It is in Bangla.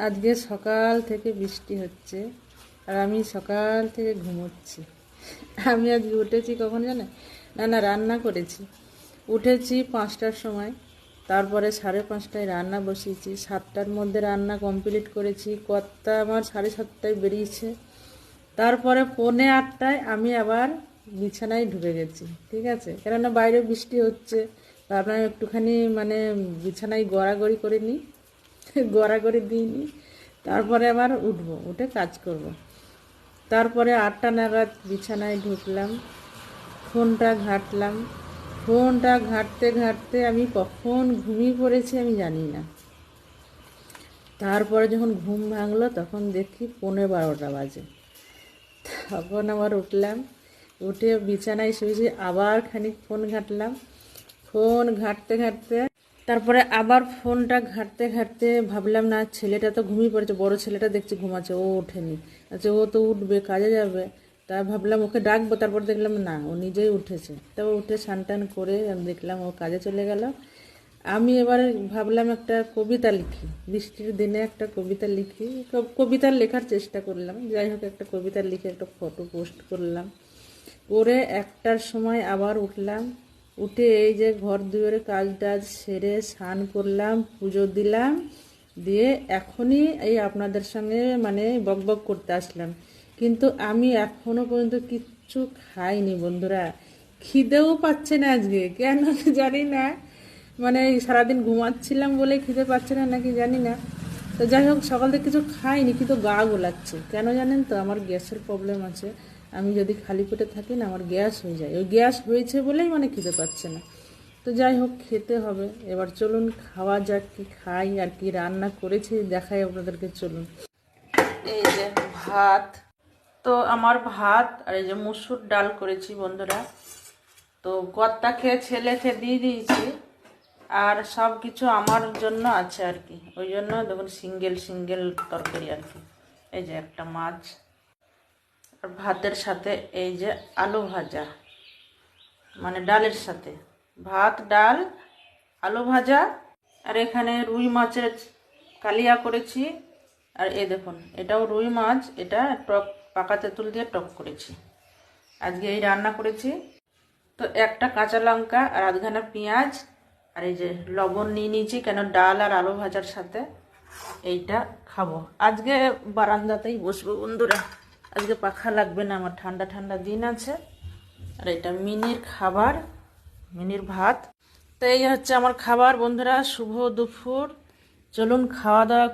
আজকে সকাল থেকে বৃষ্টি হচ্ছে আর আমি সকাল থেকে ঘুমোচ্ছি। আমি আজকে উঠেছি কখন জানেন? না রান্না করেছি। উঠেছি 5টার সময়, তারপরে 5:30টায় রান্না বসিয়েছি, 7টার মধ্যে রান্না কমপ্লিট করেছি। কর্তা আমার 7:30টায় বেরিয়েছে। তারপরে 7:45টায় আমি আবার বিছানায় ঢুকে গেছি। ঠিক আছে, কেননা বাইরে বৃষ্টি হচ্ছে, ভাবলাম একটুখানি বিছানায় গড়াগড়ি করে নিই, গড়াগড়ি দিইনি। তারপরে আবার উঠবো, উঠে কাজ করব। তারপরে 8টা নাগাদ বিছানায় ঢুকলাম, ফোনটা ঘাঁটলাম। ফোনটা ঘাঁটতে ঘাঁটতে আমি কখন ঘুমিয়ে পড়েছি আমি জানি না। তারপরে যখন ঘুম ভাঙলো তখন দেখি 11:15 বাজে। তখন আবার উঠলাম, উঠে বিছানায় শুয়েছি, আবার খানিক ফোন ঘাঁটলাম। ফোন ঘাঁটতে ঘাঁটতে তারপরে আবার ফোনটা ঘাঁটতে ঘাঁটতে ভাবলাম না, ছেলেটা তো ঘুমিয়ে পড়েছে, বড় ছেলেটা দেখছি ঘুমাচ্ছে, ও ওঠেনি। আচ্ছা, ও তো উঠবে, কাজে যাবে। তা ভাবলাম ওকে ডাকবো, তারপর দেখলাম না, ও নিজেই উঠেছে। তারপর উঠে স্নান টান করে দেখলাম ও কাজে চলে গেল। আমি এবার ভাবলাম একটা কবিতা লিখি, বৃষ্টির দিনে একটা কবিতা লিখি। কবিতা লেখার চেষ্টা করলাম, যাই হোক একটা কবিতা লিখে একটা ফটো পোস্ট করলাম। করে 1টার সময় আবার উঠলাম। উঠে এই যে ঘর দুয়ারে কাজ টাজ সেরে স্নান করলাম, পুজো দিলাম, দিয়ে এখনই এই আপনাদের সঙ্গে বকবক করতে আসলাম। কিন্তু আমি এখনো পর্যন্ত কিচ্ছু খাইনি বন্ধুরা। খিদেও পাচ্ছে না আজকে, কেন জানি না। সারাদিন ঘুমাচ্ছিলাম বলে খিদে পাচ্ছে না নাকি জানি না। তো যাই হোক, সকাল থেকে কিছু খাইনি, কিন্তু গা গোলাচ্ছে। কেন জানেন তো, আমার গ্যাসের প্রবলেম আছে। আমি যদি খালি পেটে থাকি না, আমার গ্যাস হয়ে যায়। ওই গ্যাস হয়েছে বলেই খিদে পাচ্ছে না। তো যাই হোক, খেতে হবে। এবার চলুন খাওয়া যাক, কি খাই আর কি রান্না করেছি দেখাই আপনাদেরকে, চলুন। এই যে ভাত, তো আমার ভাত আর এই যে মুসুর ডাল করেছি বন্ধুরা। তো কর্তাকে ছেলেকে দিয়ে দিয়েছি, আর সব কিছু আমার জন্য আছে আর কি। ওই জন্য দেখুন সিঙ্গেল সিঙ্গেল তরকারি আর কি। এই যে একটা মাছ, আর ভাতের সাথে এই যে আলু ভাজা, ডালের সাথে ভাত, ডাল, আলু ভাজা। আর এখানে রুই মাছের কালিয়া করেছি। আর এই দেখুন, এটাও রুই মাছ, এটা টক পাকা তেঁতুল দিয়ে টক করেছি। আজকে এই রান্না করেছি। তো একটা কাঁচা লঙ্কা আর আধখানা পেঁয়াজ, আর এই যে লবণ নিয়ে নিয়েছি, কেন ডাল আর আলু ভাজার সাথে এইটা খাবো। আজকে বারান্দাতেই বসবো বন্ধুরা, আজকে পাখা লাগবে না, আমার ঠান্ডা ঠান্ডা দিন আছে। আর এটা মিনির খাবার, মিনির ভাত। তো এই হচ্ছে আমার খাবার বন্ধুরা। শুভ দুপুর, চলুন খাওয়া দাওয়া।